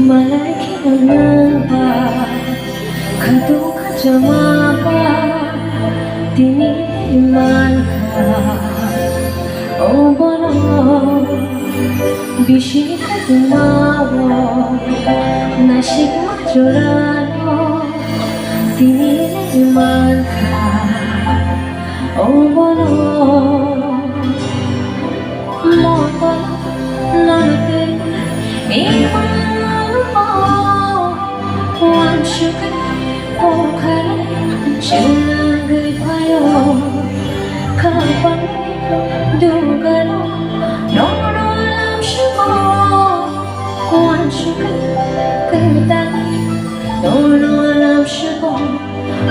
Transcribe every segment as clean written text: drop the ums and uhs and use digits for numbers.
malay kinanaba kadung kacamaba tiniman ka o bono bisi katumawo nasik majorano tiniman ka o bono moto natin iwan one sugar okay singay payo kapag dugalo no alam siya mo one sugar kaitan no alam siya mo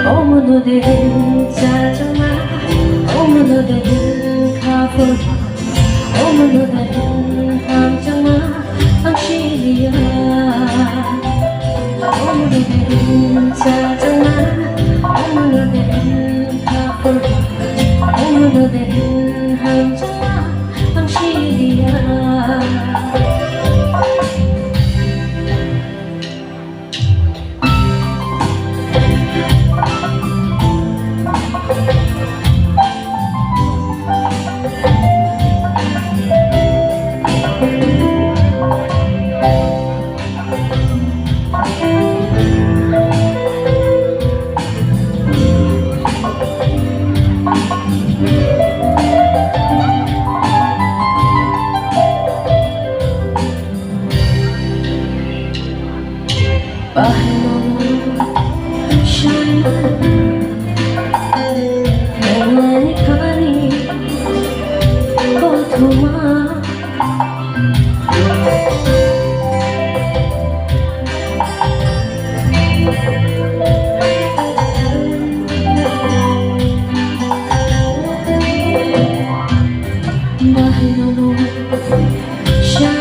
omuno din 자정아 omuno din 카푸 omuno din 함정아 당신이야 오늘은 자정아 오늘은 카푸 오늘은 함정아 당신이야 bahay mo siya nangyanikani ko tuma bahay mo siya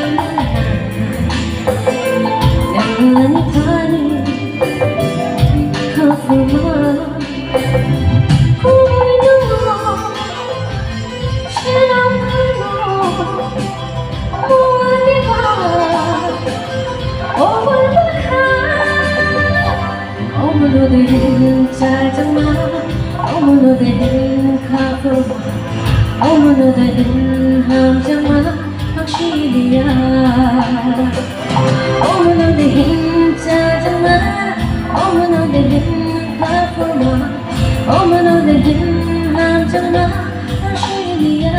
nangyanikani 오늘은 짜증나 오늘은 카푸 오늘은 함정아 당신이야 오늘은 짜증나 오늘은 카푸 오늘은 함정아 당신이야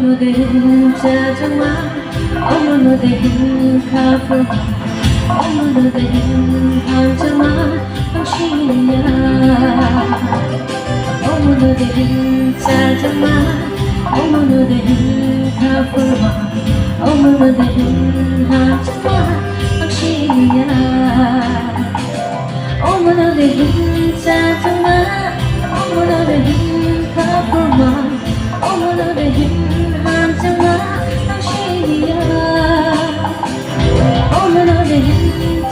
오늘은 짜증나 오늘은 카푸 오늘은 함정아 당신이야 오늘은 짜증나 오늘은 카푸 오늘은 함정아 당신이야 오늘은 짜증나 오늘은 카푸 오늘은 함정아 당신이야 오늘은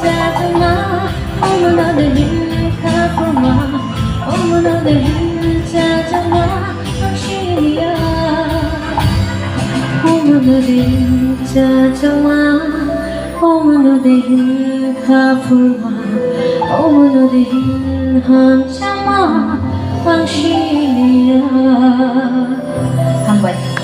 짜증나 오늘은 카푸마 오늘은 짜증나 당신이야 오늘은 짜증나 오늘은 어머나대인 가불마 어머나대인 한참아 당신이야 한 번.